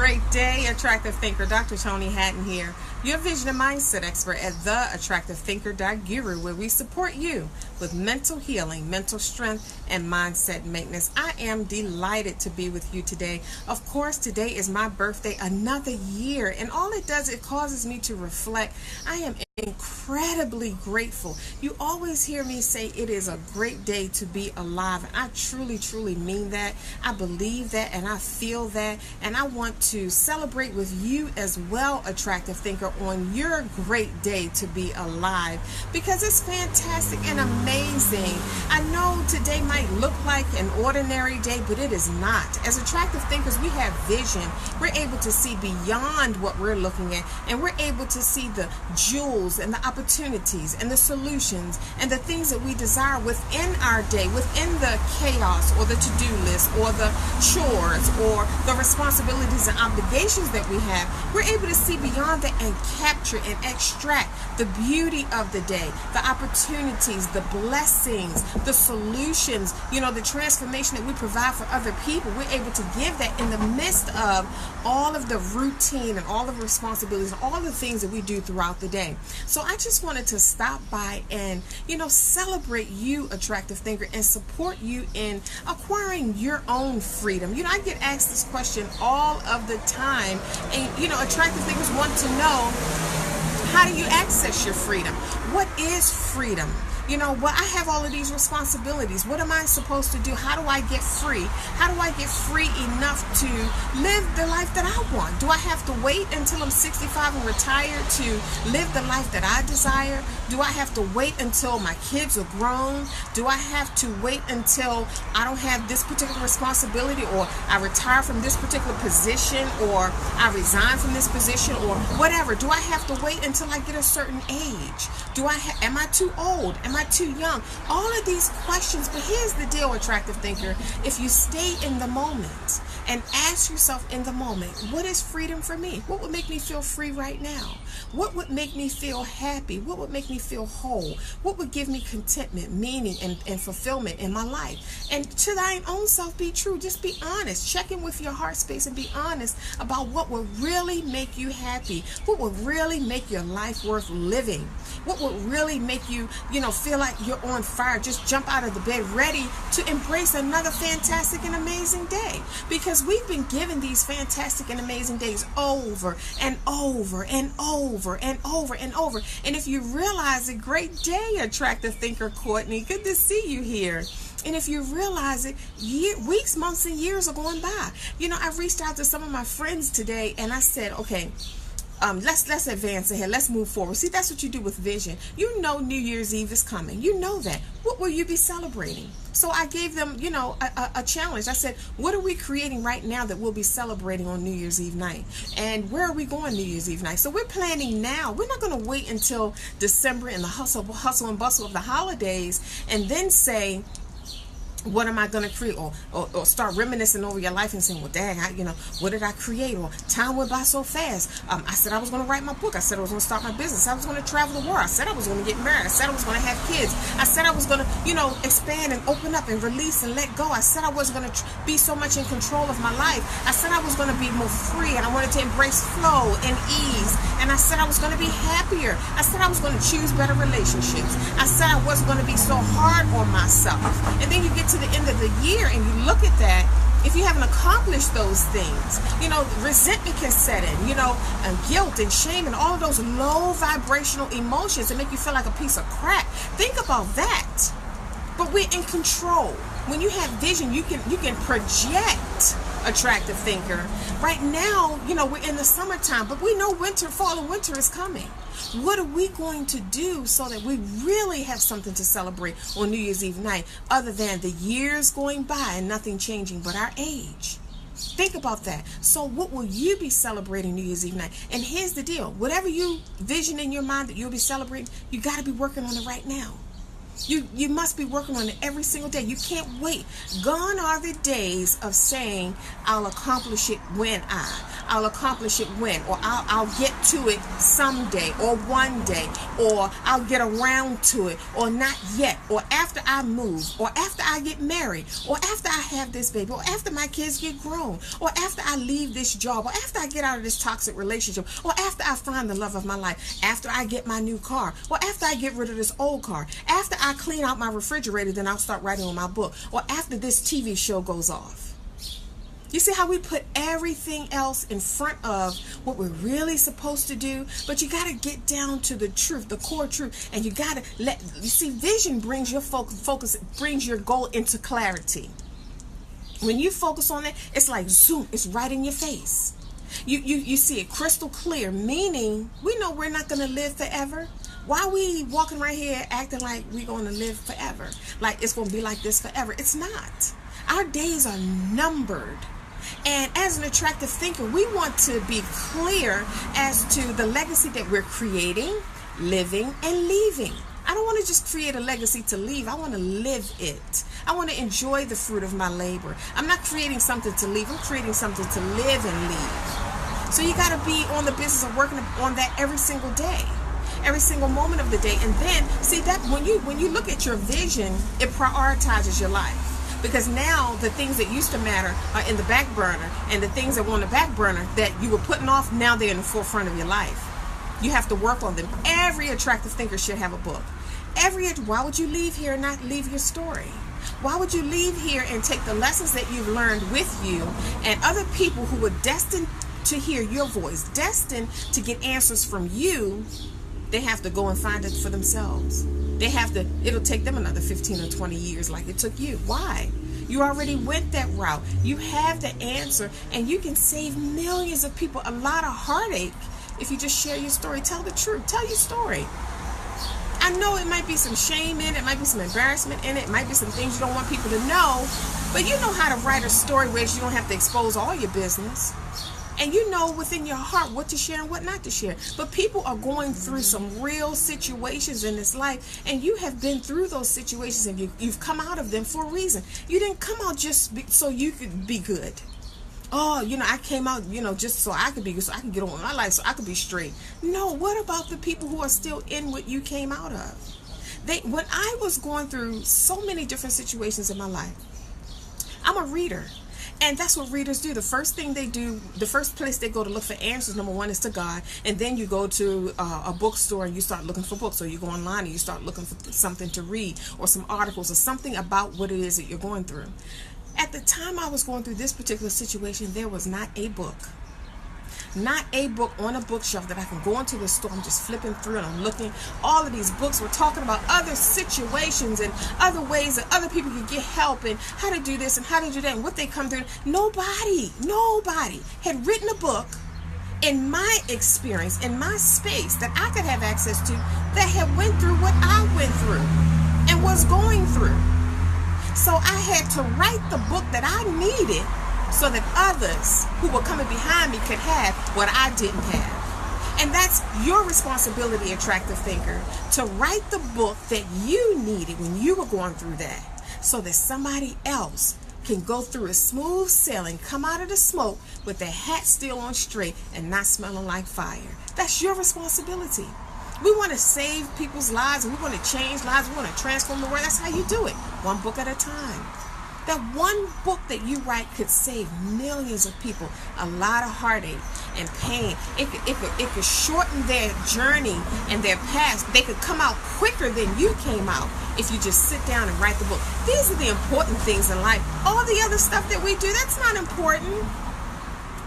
great day, attractive thinker. Dr. Toni Hatton here, your vision and mindset expert at theattractivethinker.guru, where we support you with mental healing, mental strength, and mindset maintenance. I am delighted to be with you today. Of course, today is my birthday, another year, and all it does, it causes me to reflect. I am incredibly grateful. You always hear me say it is a great day to be alive, and I truly mean that. I believe that, and I feel that, and I want to celebrate with you as well, attractive thinker, on your great day to be alive, because it's fantastic and amazing. I know today might look like an ordinary day, but it is not. As attractive thinkers, we have vision. We're able to see beyond what we're looking at, and we're able to see the jewels and the opportunities and the solutions and the things that we desire within our day, within the chaos or the to-do list or the chores or the responsibilities and obligations that we have. We're able to see beyond that and capture and extract the beauty of the day, the opportunities, the blessings, the solutions, the transformation that we provide for other people. We're able to give that in the midst of all of the routine and all of the responsibilities and all the things that we do throughout the day. So I just wanted to stop by and, celebrate you, attractive thinker, and support you in acquiring your own freedom. I get asked this question all of the time, and, attractive thinkers want to know, how do you access your freedom? What is freedom? I have all of these responsibilities. What am I supposed to do? How do I get free? How do I get free enough to live the life that I want? Do I have to wait until I'm 65 and retired to live the life that I desire? Do I have to wait until my kids are grown? Do I have to wait until I don't have this particular responsibility, or I retire from this particular position, or I resign from this position, or whatever? Do I have to wait until I get a certain age? Am I too old? Am I too young? All of these questions. But here's the deal, attractive thinker. If you stay in the moment and ask yourself in the moment, what is freedom for me? What would make me feel free right now? What would make me feel happy? What would make me feel whole? What would give me contentment, meaning, and fulfillment in my life? And to thine own self be true. Just be honest. Check in with your heart space and be honest about what would really make you happy. What would really make your life worth living? What would really make you, feel like you're on fire? Just jump out of the bed ready to embrace another fantastic and amazing day. Because we've been given these fantastic and amazing days over and over and over and over and over. And if you realize it, great day, attractive thinker Courtney. Good to see you here. And if you realize it, weeks, months, and years are going by. I reached out to some of my friends today and I said, okay, let's advance ahead. Let's move forward. See, that's what you do with vision. New Year's Eve is coming. You know that. What will you be celebrating? So I gave them, a challenge. I said, what are we creating right now that we'll be celebrating on New Year's Eve night? And where are we going New Year's Eve night? So we're planning now. We're not going to wait until December and the hustle and bustle of the holidays and then say, what am I going to create? Or start reminiscing over your life and saying, well, dang, what did I create? Or time went by so fast. I said I was going to write my book. I said I was going to start my business. I was going to travel the world. I said I was going to get married. I said I was going to have kids. I said I was going to, expand and open up and release and let go. I said I wasn't going to be so much in control of my life. I said I was going to be more free, and I wanted to embrace flow and ease. And I said I was going to be happier. I said I was going to choose better relationships. I said I wasn't going to be so hard on myself. And then you get to the end of the year and you look at that, if you haven't accomplished those things, resentment can set in, and guilt and shame and all of those low vibrational emotions that make you feel like a piece of crap. Think about that. But we're in control. When you have vision, you can project, attractive thinker. Right now, we're in the summertime, but we know fall and winter is coming. What are we going to do so that we really have something to celebrate on New Year's Eve night, other than the years going by and nothing changing but our age? Think about that. So what will you be celebrating New Year's Eve night? And here's the deal. Whatever you vision in your mind that you'll be celebrating, you got to be working on it right now. You must be working on it every single day. You can't wait. Gone are the days of saying, I'll accomplish it when I'll accomplish it when, or I'll get to it someday, or one day, or I'll get around to it, or not yet, or after I move, or after I get married, or after I have this baby, or after my kids get grown, or after I leave this job, or after I get out of this toxic relationship, or after I find the love of my life, after I get my new car, or after I get rid of this old car, after I clean out my refrigerator, then I'll start writing on my book, or after this TV show goes off. You see how we put everything else in front of what we're really supposed to do? But you got to get down to the truth, the core truth. And you got to you see, vision brings your focus, brings your goal into clarity. When you focus on it, it's like zoom, it's right in your face. You see it crystal clear, meaning we know we're not going to live forever. Why are we walking right here acting like we're going to live forever? Like it's going to be like this forever. It's not. Our days are numbered. And as an attractive thinker, we want to be clear as to the legacy that we're creating, living, and leaving. I don't want to just create a legacy to leave. I want to live it. I want to enjoy the fruit of my labor. I'm not creating something to leave. I'm creating something to live and leave. So you got to be on the business of working on that every single day, every single moment of the day. And then see that when you look at your vision, it prioritizes your life. Because now the things that used to matter are in the back burner, and the things that were on the back burner that you were putting off, now they're in the forefront of your life. You have to work on them. Every attractive thinker should have a book. Why would you leave here and not leave your story? Why would you leave here and take the lessons that you've learned with you and other people who were destined to hear your voice, destined to get answers from you? They have to go and find it for themselves. It'll take them another 15 or 20 years like it took you. Why? You already went that route. You have the answer, and you can save millions of people a lot of heartache if you just share your story. Tell the truth. Tell your story. I know it might be some shame in it. It might be some embarrassment in it. It might be some things you don't want people to know. But you know how to write a story where you don't have to expose all your business. And you know within your heart what to share and what not to share. But people are going through some real situations in this life, and you have been through those situations, and you've come out of them for a reason. You didn't come out just so you could be good. Oh, I came out, just so I could be good, so I could get on with my life, so I could be straight. No, what about the people who are still in what you came out of? When I was going through so many different situations in my life, I'm a reader. And that's what readers do. The first thing they do, the first place they go to look for answers, number one, is to God. And then you go to a bookstore and you start looking for books. Or you go online and you start looking for something to read, or some articles, or something about what it is that you're going through. At the time I was going through this particular situation, there was not a book. Not a book on a bookshelf that I can go into the store. I'm just flipping through and I'm looking. All of these books were talking about other situations and other ways that other people could get help, and how to do this and how to do that and what they come through. Nobody had written a book in my experience, in my space, that I could have access to, that had went through what I went through and was going through. So I had to write the book that I needed so that others who were coming behind me could have what I didn't have. And that's your responsibility, attractive thinker, to write the book that you needed when you were going through that, so that somebody else can go through a smooth sailing, come out of the smoke with their hat still on straight and not smelling like fire. That's your responsibility. We want to save people's lives, and we want to change lives. We want to transform the world. That's how you do it, one book at a time. That one book that you write could save millions of people a lot of heartache and pain. It could shorten their journey and their past. They could come out quicker than you came out if you just sit down and write the book. These are the important things in life. All the other stuff that we do, that's not important.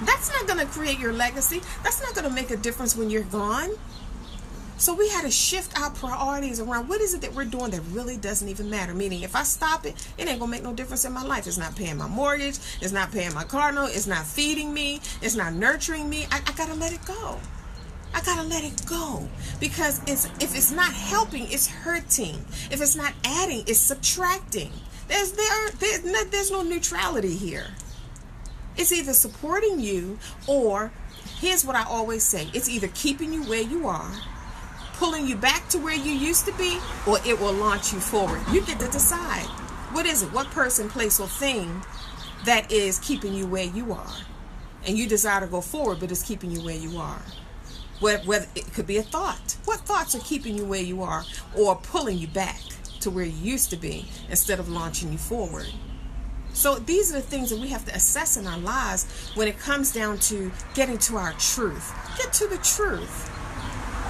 That's not going to create your legacy. That's not going to make a difference when you're gone. So we had to shift our priorities around what is it that we're doing that really doesn't even matter. Meaning, if I stop it, it ain't going to make no difference in my life. It's not paying my mortgage. It's not paying my car note. It's not feeding me. It's not nurturing me. I got to let it go. I got to let it go. Because if it's not helping, it's hurting. If it's not adding, it's subtracting. There's no neutrality here. It's either supporting you, or here's what I always say. It's either keeping you where you are, pulling you back to where you used to be, or it will launch you forward. You get to decide. What is it? What person, place, or thing that is keeping you where you are? and you desire to go forward, but it's keeping you where you are. Whether it could be a thought. What thoughts are keeping you where you are or pulling you back to where you used to be instead of launching you forward? So these are the things that we have to assess in our lives when it comes down to getting to our truth. Get to the truth.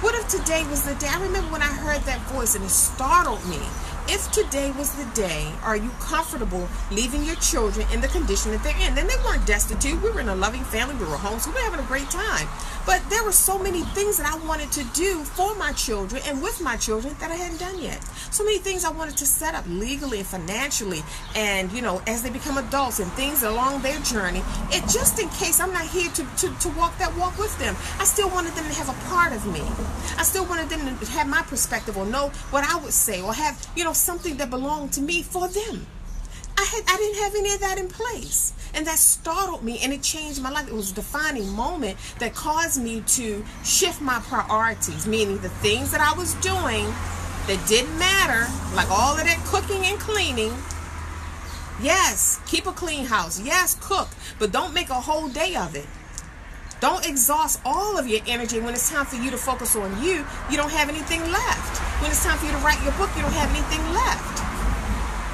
What if today was the day? I remember when I heard that voice and it startled me. If today was the day, are you comfortable leaving your children in the condition that they're in? And they weren't destitute. We were in a loving family. We were home, so we were having a great time. But there were so many things that I wanted to do for my children and with my children that I hadn't done yet. So many things I wanted to set up legally and financially and, as they become adults and things along their journey. It just in case I'm not here to walk that walk with them. I still wanted them to have a part of me. I still wanted them to have my perspective or know what I would say or have, something that belonged to me for them. I didn't have any of that in place. And that startled me and it changed my life. It was a defining moment that caused me to shift my priorities, meaning the things that I was doing that didn't matter, like all of that cooking and cleaning. Yes, keep a clean house. Yes, cook, but don't make a whole day of it. Don't exhaust all of your energy. When it's time for you to focus on you don't have anything left. When it's time for you to write your book, you don't have anything left.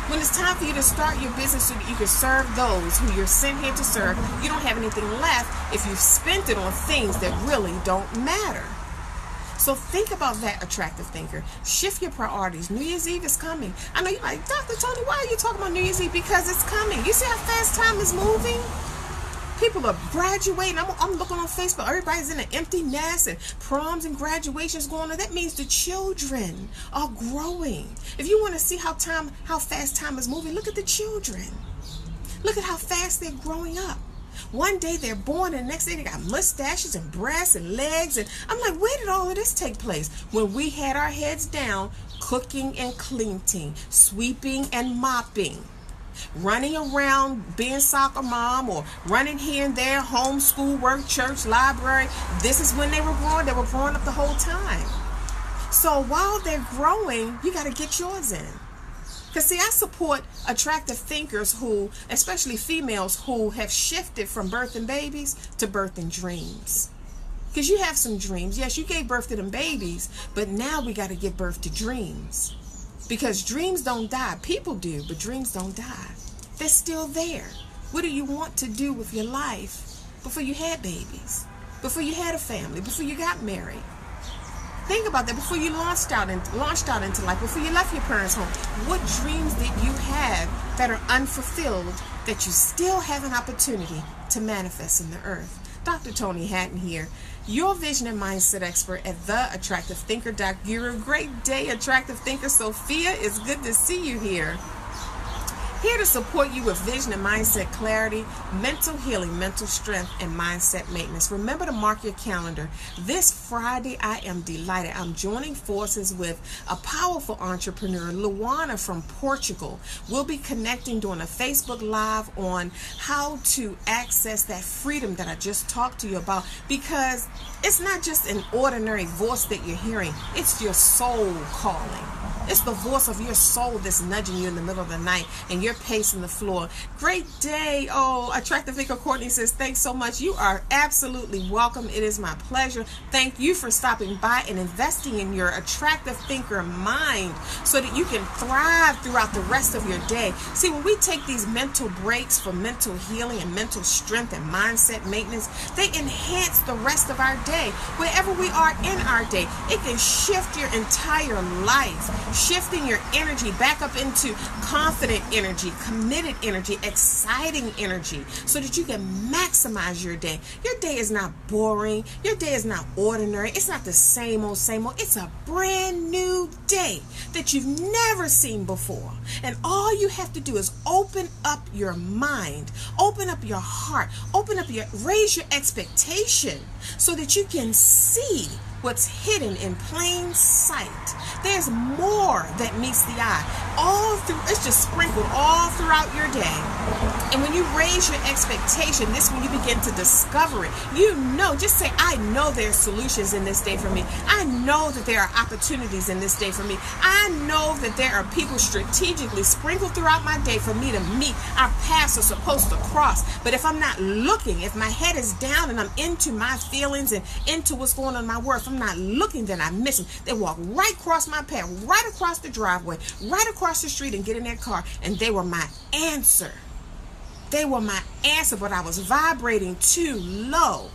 When it's time for you to start your business so that you can serve those who you're sent here to serve, you don't have anything left if you've spent it on things that really don't matter. So think about that, attractive thinker. Shift your priorities. New Year's Eve is coming. I know you're like, Dr. Toni, why are you talking about New Year's Eve? Because it's coming. You see how fast time is moving? People are graduating. I'm looking on Facebook. Everybody's in an empty nest and proms and graduations going on. That means the children are growing. If you want to see how fast time is moving, look at the children. Look at how fast they're growing up. One day they're born and the next day they got mustaches and breasts and legs. And I'm like, where did all of this take place? When we had our heads down, cooking and cleaning, sweeping and mopping. Running around being soccer mom or running here and there, homeschool, work, church, library. This is when they were growing. They were growing up the whole time. So while they're growing, you got to get yours in. Because see, I support attractive thinkers who, especially females, who have shifted from birthing babies to birthing dreams. Because you have some dreams. Yes, you gave birth to them babies, but now we got to give birth to dreams. Because dreams don't die. People do, but dreams don't die. They're still there. What do you want to do with your life before you had babies? Before you had a family? Before you got married? Think about that. Before you launched out into life, before you left your parents' home, what dreams did you have that are unfulfilled that you still have an opportunity to manifest in the earth? Dr. Toni Hatton here, your vision and mindset expert at theattractivethinker.guru. Great day, attractive thinker. Sophia, it's good to see you here. Here to support you with vision and mindset clarity, mental healing, mental strength, and mindset maintenance. Remember to mark your calendar. This Friday, I am delighted. I'm joining forces with a powerful entrepreneur, Luana from Portugal. We'll be connecting during a Facebook Live on how to access that freedom that I just talked to you about, because it's not just an ordinary voice that you're hearing. It's your soul calling. It's the voice of your soul that's nudging you in the middle of the night and you're pacing the floor. Great day. Oh, Attractive Thinker Courtney says, thanks so much. You are absolutely welcome. It is my pleasure. Thank you for stopping by and investing in your attractive thinker mind so that you can thrive throughout the rest of your day. See, when we take these mental breaks for mental healing and mental strength and mindset maintenance, they enhance the rest of our day. Wherever we are in our day, it can shift your entire life. Shifting your energy back up into confident energy, committed energy, exciting energy, so that you can maximize your day. Your day is not boring. Your day is not ordinary. It's not the same old, same old. It's a brand new day that you've never seen before. And all you have to do is open up your mind, open up your heart, raise your expectation so that you can see what's hidden in plain sight. There's more that meets the eye. It's just sprinkled all throughout your day. And when you raise your expectation, this is when you begin to discover it. You know, just say, I know there's solutions in this day for me. I know that there are opportunities in this day for me. I know that there are people strategically sprinkled throughout my day for me to meet. Our paths are supposed to cross. But if I'm not looking, if my head is down and I'm into my feelings and into what's going on in my world, if I'm not looking, then I miss them. They walk right across my path, right across the driveway, right across the street, and get in their car, and they were my answer. They were my answer, but I was vibrating too low,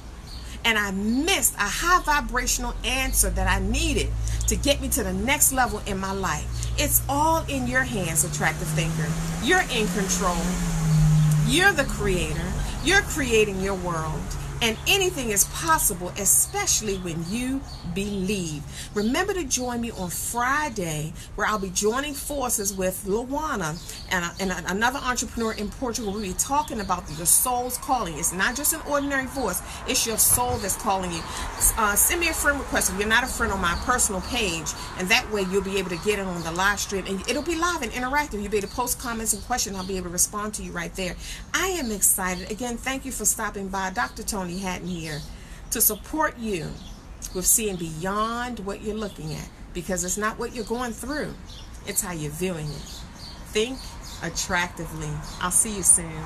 and I missed a high vibrational answer that I needed to get me to the next level in my life. It's all in your hands, attractive thinker. You're in control. You're the creator. You're creating your world. And anything is possible, especially when you believe. Remember to join me on Friday, where I'll be joining forces with Luana and another entrepreneur in Portugal. We'll be talking about your soul's calling. It's not just an ordinary voice. It's your soul that's calling you. Send me a friend request if you're not a friend on my personal page, and that way you'll be able to get it on the live stream. And it'll be live and interactive. You'll be able to post comments and questions. I'll be able to respond to you right there. I am excited. Again, thank you for stopping by. Dr. Toni Hatton here to support you with seeing beyond what you're looking at, because it's not what you're going through, it's how you're viewing it. Think attractively. I'll see you soon.